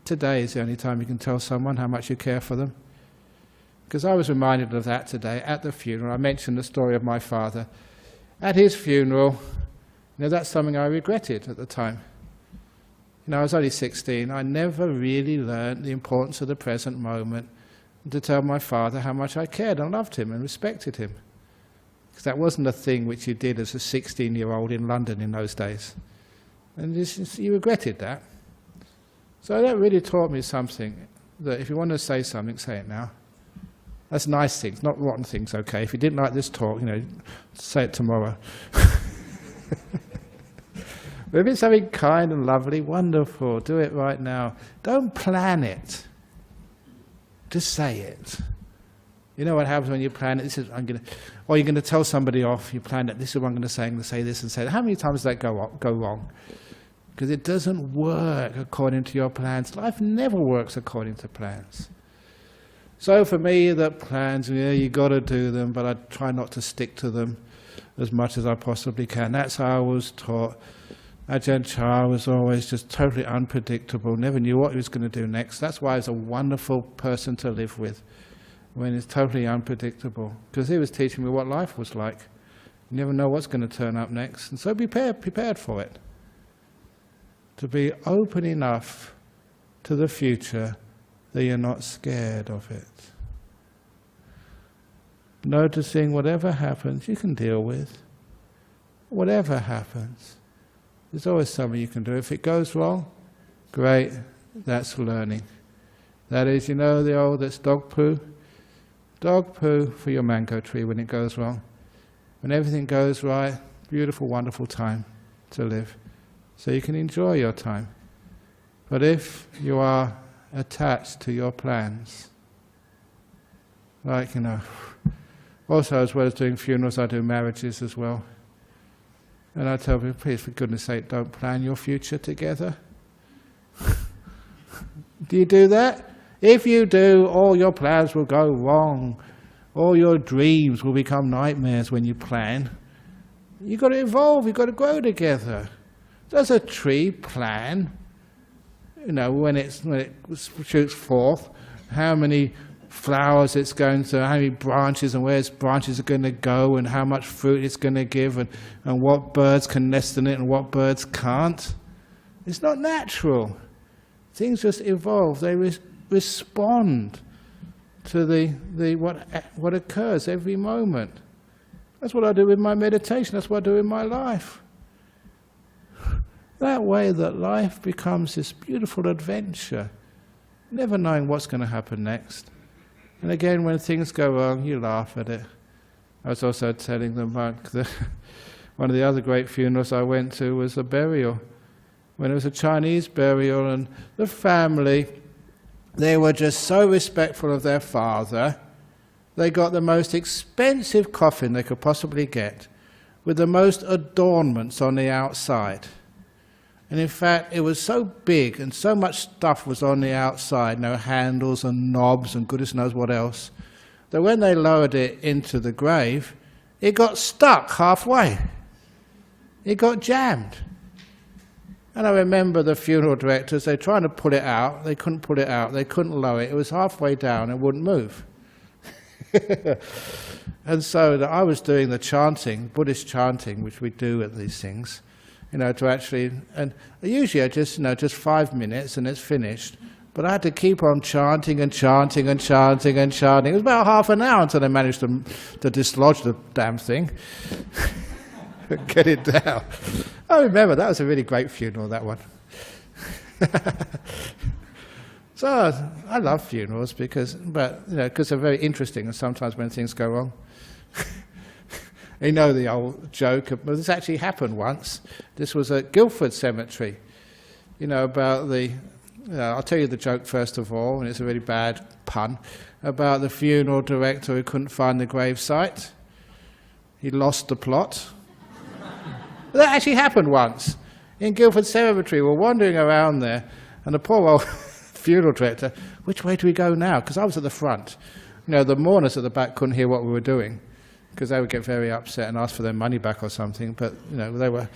Today is the only time you can tell someone how much you care for them. Because I was reminded of that today at the funeral. I mentioned the story of my father. At his funeral, that's something I regretted at the time. I was only 16. I never really learned the importance of the present moment, to tell my father how much I cared and loved him and respected him. Because that wasn't a thing which you did as a 16-year-old in London in those days. And you regretted that. So that really taught me something, that if you want to say something, say it now. That's nice things, not rotten things, okay? If you didn't like this talk, say it tomorrow. But if it's something kind and lovely, wonderful, do it right now. Don't plan it. Just say it. You know what happens when you plan it? This is or you're going to tell somebody off. You plan it. This is what I'm going to say. I'm going to say this and say that. How many times does that go wrong? Because it doesn't work according to your plans. Life never works according to plans. So for me, the plans, you got to do them, but I try not to stick to them as much as I possibly can. That's how I was taught. Ajahn Chah was always just totally unpredictable, never knew what he was going to do next. That's why he was a wonderful person to live with, when it's totally unpredictable. Because he was teaching me what life was like. You never know what's going to turn up next. And so be prepared for it. To be open enough to the future that you're not scared of it. Noticing whatever happens, you can deal with. Whatever happens. There's always something you can do. If it goes wrong, great, that's learning. That is, that's dog poo. Dog poo for your mango tree when it goes wrong. When everything goes right, beautiful, wonderful time to live. So you can enjoy your time. But if you are attached to your plans, also as well as doing funerals, I do marriages as well. And I tell people, please, for goodness sake, don't plan your future together. Do you do that? If you do, all your plans will go wrong. All your dreams will become nightmares when you plan. You've got to evolve, you've got to grow together. Does a tree plan, when it shoots forth, how many flowers it's going to, how many branches and where its branches are going to go and how much fruit it's going to give and what birds can nest in it and what birds can't? It's not natural. Things just evolve. They respond to what occurs every moment. That's what I do with my meditation. That's what I do in my life. That way that life becomes this beautiful adventure, never knowing what's going to happen next. And again, when things go wrong, you laugh at it. I was also telling them about one of the other great funerals I went to was a burial. When it was a Chinese burial, and the family, they were just so respectful of their father. They got the most expensive coffin they could possibly get, with the most adornments on the outside. And in fact, it was so big and so much stuff was on the outside, handles and knobs and goodness knows what else, that when they lowered it into the grave, it got stuck halfway. It got jammed. And I remember the funeral directors, they were trying to pull it out, they couldn't pull it out, they couldn't lower it, it was halfway down and wouldn't move. And so I was doing the chanting, Buddhist chanting, which we do at these things, to actually, and usually I just 5 minutes and it's finished. But I had to keep on chanting and chanting and chanting and chanting. It was about half an hour until they managed to dislodge the damn thing. Get it down. I remember, that was a really great funeral, that one. So I love funerals because they're very interesting, and sometimes when things go wrong. The old joke, but this actually happened once. This was at Guildford Cemetery. About I'll tell you the joke first of all, and it's a really bad pun, about the funeral director who couldn't find the gravesite. He lost the plot. That actually happened once. In Guildford Cemetery, we're wandering around there, and the poor old funeral director, which way do we go now? Because I was at the front. The mourners at the back couldn't hear what we were doing, because they would get very upset and ask for their money back or something. But they were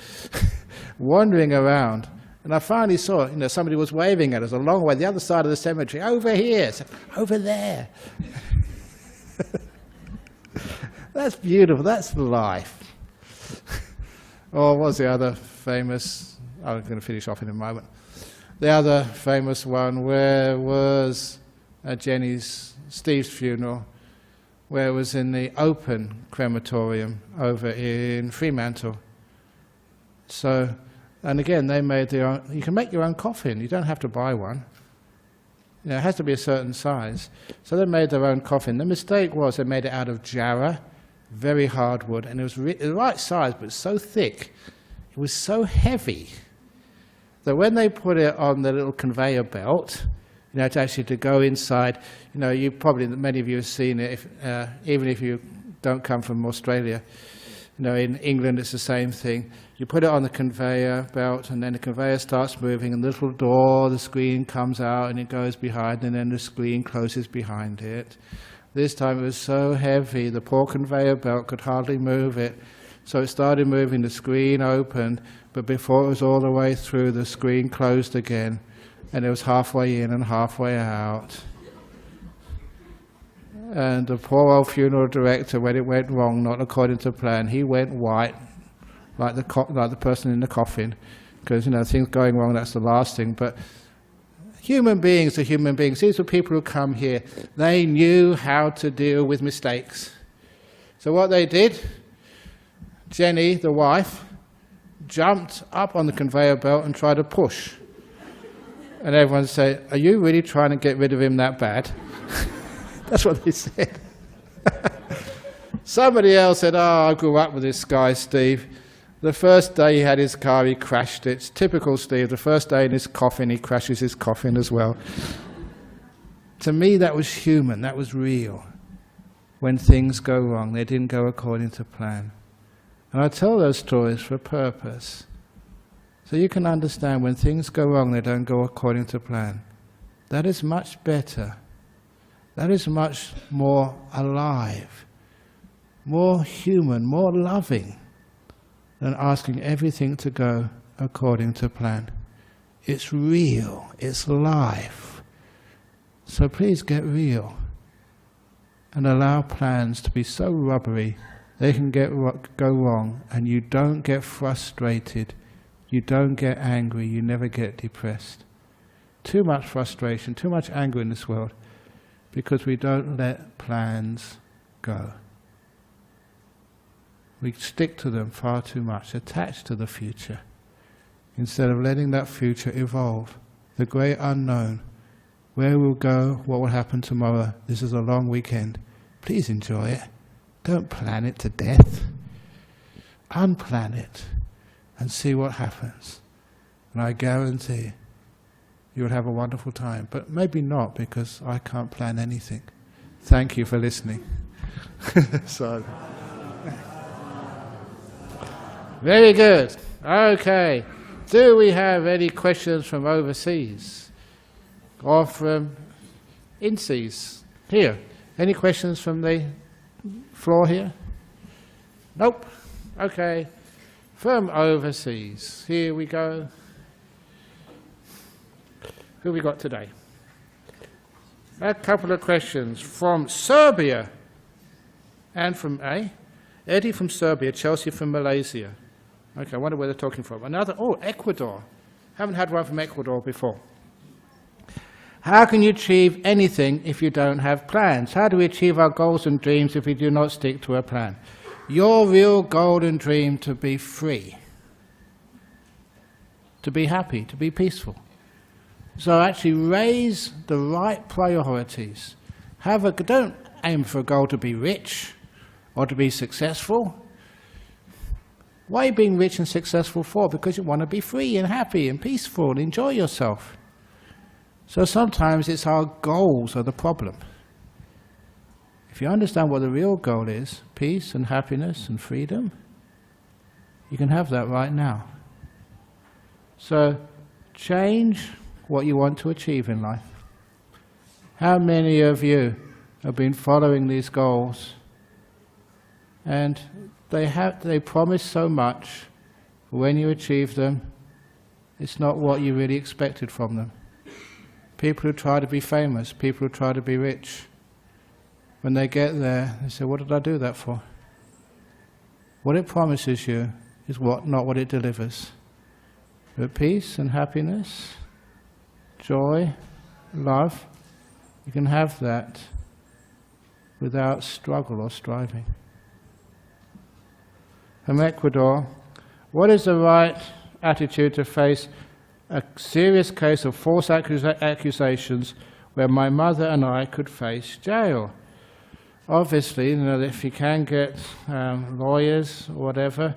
wandering around, and I finally saw somebody was waving at us a long way, the other side of the cemetery, over here, over there. That's beautiful, that's life. Or what was the other famous, I'm going to finish off in a moment. The other famous one, where was at Steve's funeral, where it was in the open crematorium over in Fremantle. So, and again, they made their own, you can make your own coffin, you don't have to buy one. You know, it has to be a certain size. So they made their own coffin. The mistake was they made it out of jarrah, very hard wood, and it was the right size, but so thick, it was so heavy, that when they put it on the little conveyor belt, you know, to go inside, you know, many of you have seen it, even if you don't come from Australia. You know, in England it's the same thing. You put it on the conveyor belt, and then the conveyor starts moving, and the little door, the screen comes out, and it goes behind, and then the screen closes behind it. This time it was so heavy, the poor conveyor belt could hardly move it. So it started moving, the screen opened, but before it was all the way through, the screen closed again, and it was halfway in and halfway out. And the poor old funeral director, when it went wrong, not according to plan, he went white, like the person in the coffin, because, you know, things going wrong, that's the last thing. But human beings are human beings. These were people who come here. They knew how to deal with mistakes. So what they did, Jenny, the wife, jumped up on the conveyor belt and tried to push. And everyone said, "Are you really trying to get rid of him that bad?" That's what they said. Somebody else said, "Oh, I grew up with this guy, Steve. The first day he had his car, he crashed it. It's typical Steve. The first day in his coffin, he crashes his coffin as well." To me, that was human. That was real. When things go wrong, they didn't go according to plan. And I tell those stories for a purpose. So you can understand when things go wrong, they don't go according to plan. That is much better. That is much more alive, more human, more loving than asking everything to go according to plan. It's real, it's life. So please get real and allow plans to be so rubbery they can go wrong, and you don't get frustrated, you don't get angry, you never get depressed. Too much frustration, too much anger in this world, because we don't let plans go. We stick to them far too much, attached to the future, instead of letting that future evolve. The great unknown, where we'll go, what will happen tomorrow. This is a long weekend. Please enjoy it. Don't plan it to death. Unplan it and see what happens. And I guarantee you'll have a wonderful time. But maybe not, because I can't plan anything. Thank you for listening. So, very good. Okay. Do we have any questions from overseas? Or from inseas? Here. Any questions from the floor here? Nope. Okay. From overseas. Here we go. Who we got today? A couple of questions from Serbia. And from Eddie from Serbia, Chelsea from Malaysia. Okay, I wonder where they're talking from. Another, Ecuador. Haven't had one from Ecuador before. How can you achieve anything if you don't have plans? How do we achieve our goals and dreams if we do not stick to a plan? Your real goal and dream to be free, to be happy, to be peaceful. So actually raise the right priorities. Don't aim for a goal to be rich or to be successful. Why are you being rich and successful for? Because you want to be free and happy and peaceful and enjoy yourself. So sometimes it's our goals are the problem. If you understand what the real goal is, peace and happiness and freedom, you can have that right now. So change what you want to achieve in life. How many of you have been following these goals and they promise so much, but when you achieve them, it's not what you really expected from them. People who try to be famous, people who try to be rich, when they get there, they say, what did I do that for? What it promises you is not what it delivers. But peace and happiness, joy, love, you can have that without struggle or striving. From Ecuador, what is the right attitude to face a serious case of false accusations where my mother and I could face jail? Obviously, if you can get lawyers or whatever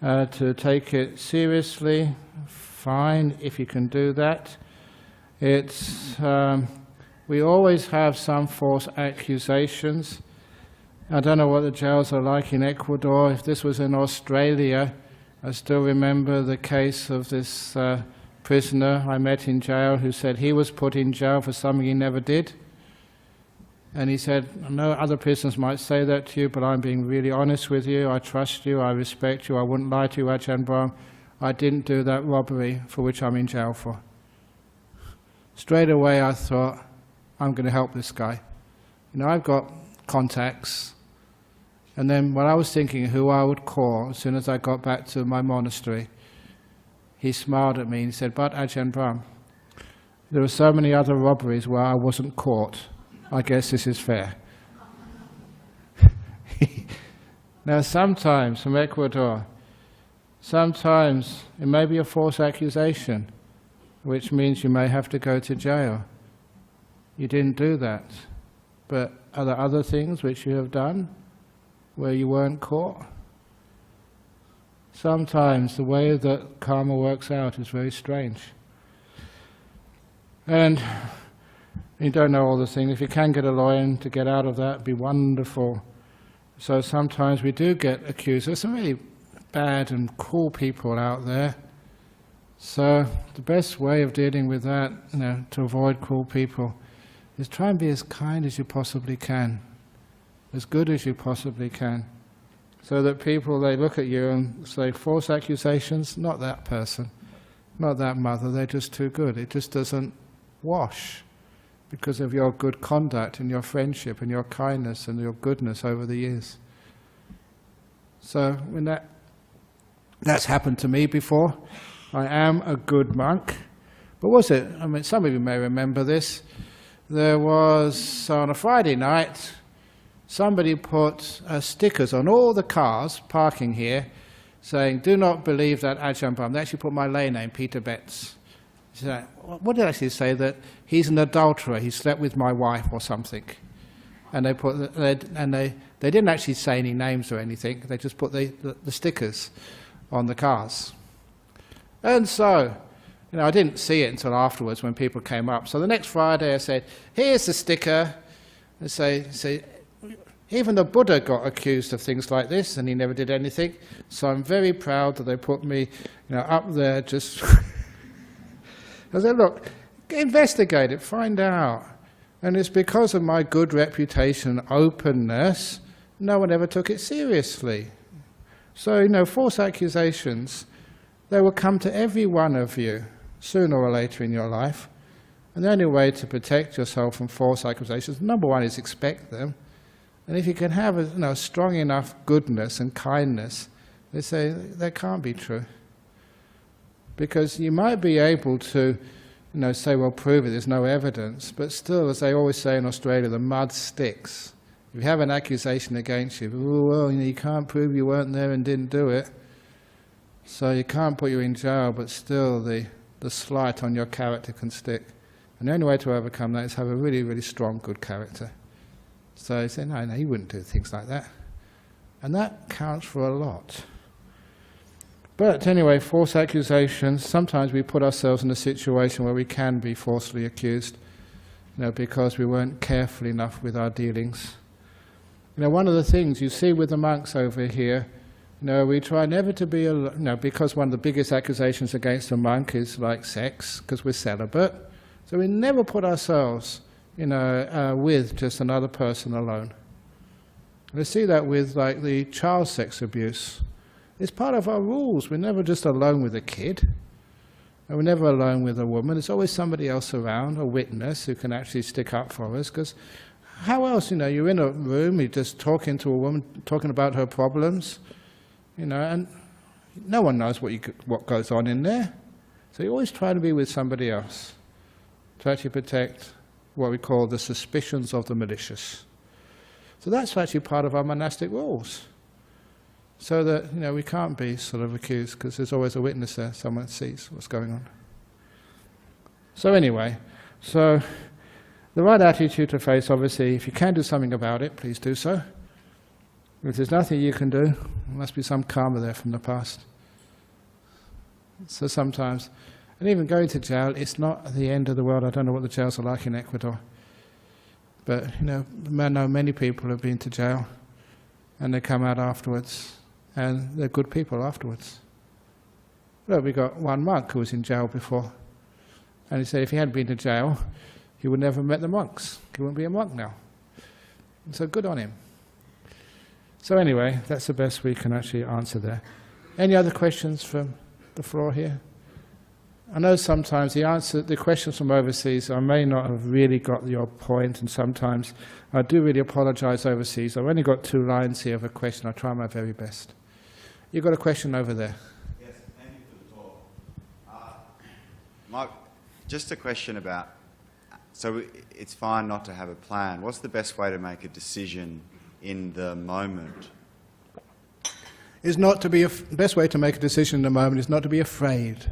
to take it seriously, fine, if you can do that. We always have some false accusations. I don't know what the jails are like in Ecuador. If this was in Australia, I still remember the case of this prisoner I met in jail who said he was put in jail for something he never did. And he said, I know other prisoners might say that to you, but I'm being really honest with you. I trust you, I respect you, I wouldn't lie to you, Ajahn Brahm. I didn't do that robbery for which I'm in jail for. Straight away I thought, I'm going to help this guy. I've got contacts. And then when I was thinking who I would call as soon as I got back to my monastery, he smiled at me and said, but Ajahn Brahm, there were so many other robberies where I wasn't caught. I guess this is fair. Now sometimes, from Ecuador, sometimes it may be a false accusation, which means you may have to go to jail. You didn't do that. But are there other things which you have done where you weren't caught? Sometimes the way that karma works out is very strange. And you don't know all the things. If you can get a lawyer to get out of that, it'd be wonderful. So sometimes we do get accused. There's some really bad and cruel people out there. So the best way of dealing with that, to avoid cruel people, is try and be as kind as you possibly can, as good as you possibly can, so that people, they look at you and say, false accusations, not that person, not that mother, they're just too good. It just doesn't wash because of your good conduct and your friendship and your kindness and your goodness over the years. So when that's happened to me before, I am a good monk. But was it? I mean, some of you may remember this. There was, on a Friday night, somebody put stickers on all the cars parking here saying, do not believe that Ajahn Brahm. They actually put my lay name, Peter Betts. What did I actually say? That he's an adulterer, he slept with my wife or something. And they put, they didn't actually say any names or anything, they just put the stickers on the cars. And so, I didn't see it until afterwards when people came up. So the next Friday I said, here's the sticker. And say, even the Buddha got accused of things like this and he never did anything. So I'm very proud that they put me up there just... I said, look, investigate it, find out. And it's because of my good reputation and openness, no one ever took it seriously. So, false accusations, they will come to every one of you, sooner or later in your life. And the only way to protect yourself from false accusations, number one, is expect them. And if you can have a strong enough goodness and kindness, they say that can't be true. Because you might be able to say, well, prove it, there's no evidence, but still, as they always say in Australia, the mud sticks. If you have an accusation against you, well, you can't prove you weren't there and didn't do it, so you can't put you in jail, but still the slight on your character can stick. And the only way to overcome that is have a really, really strong, good character. So you say, no, you wouldn't do things like that. And that counts for a lot. But anyway, false accusations, sometimes we put ourselves in a situation where we can be falsely accused, because we weren't careful enough with our dealings. One of the things you see with the monks over here, we try never to be, because one of the biggest accusations against a monk is like sex, because we're celibate. So we never put ourselves, with just another person alone. We see that with like the child sex abuse. It's part of our rules. We're never just alone with a kid. And we're never alone with a woman. There's always somebody else around, a witness, who can actually stick up for us, because how else, you're in a room, you're just talking to a woman, talking about her problems, and no one knows what goes on in there. So you always try to be with somebody else to actually protect what we call the suspicions of the malicious. So that's actually part of our monastic rules. So that, we can't be sort of accused, because there's always a witness there, someone sees what's going on. So anyway, the right attitude to face, obviously, if you can do something about it, please do so. If there's nothing you can do, there must be some karma there from the past. So sometimes, and even going to jail, it's not the end of the world. I don't know what the jails are like in Ecuador. But, I know many people have been to jail, and they come out afterwards, and they're good people afterwards. Well, we got one monk who was in jail before, and he said if he hadn't been to jail, he would never have met the monks. He wouldn't be a monk now. And so good on him. So anyway, that's the best we can actually answer there. Any other questions from the floor here? I know sometimes the questions from overseas, I may not have really got your point, and sometimes I do really apologize overseas. I've only got 2 lines here of a question. I'll try my very best. You've got a question over there. Yes, thank you for the talk. Mark, just a question about, so it's fine not to have a plan. What's the best way to make a decision in the moment? The best way to make a decision in the moment is not to be afraid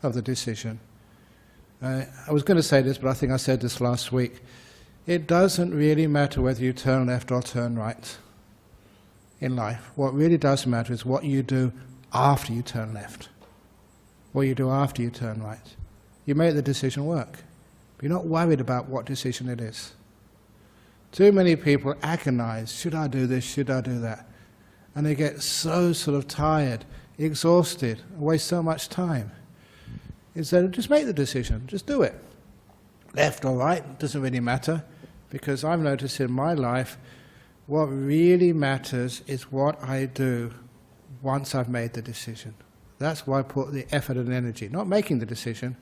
of the decision. I was going to say this, but I think I said this last week. It doesn't really matter whether you turn left or turn right in life. What really does matter is what you do after you turn left, what you do after you turn right. You make the decision work. You're not worried about what decision it is. Too many people agonize, should I do this, should I do that? And they get so sort of tired, exhausted, waste so much time. Instead of just make the decision, just do it. Left or right, doesn't really matter, because I've noticed in my life, what really matters is what I do once I've made the decision. That's why I put the effort and energy, not making the decision,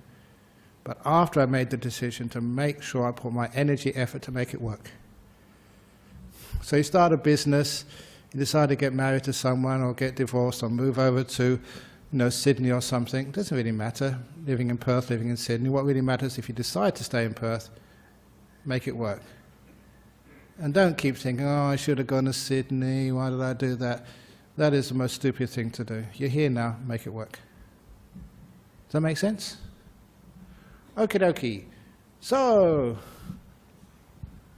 but after I made the decision to make sure I put my energy, effort to make it work. So you start a business, you decide to get married to someone or get divorced or move over to Sydney or something. It doesn't really matter, living in Perth, living in Sydney. What really matters is if you decide to stay in Perth, make it work. And don't keep thinking, oh, I should have gone to Sydney, why did I do that? That is the most stupid thing to do. You're here now, make it work. Does that make sense? Okie dokie. So,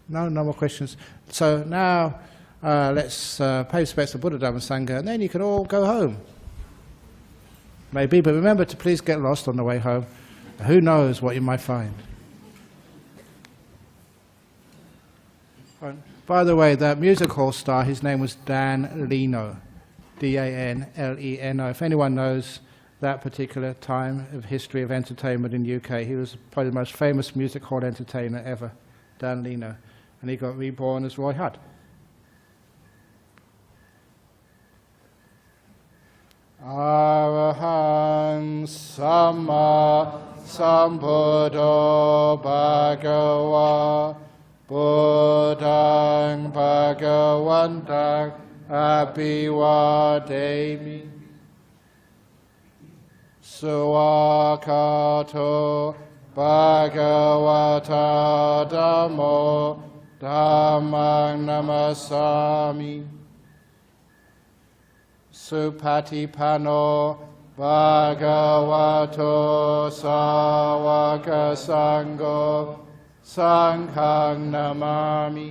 no more questions. So now let's pay respects to Buddha, Dharma, Sangha, and then you can all go home. Maybe, but remember to please get lost on the way home. Who knows what you might find. By the way, that music hall star, his name was Dan Leno, D-A-N-L-E-N-O. If anyone knows that particular time of history of entertainment in the UK, he was probably the most famous music hall entertainer ever, Dan Leno. And he got reborn as Roy Hudd. Arahang Samma Sambuddho Bhagava Buddhang Bhagavantang Abhivademi Suwakato Bhagavata Dhammo Dhammang Namasami Supatipano Bhagavato Sāvaka Sangho Sanghang Namami.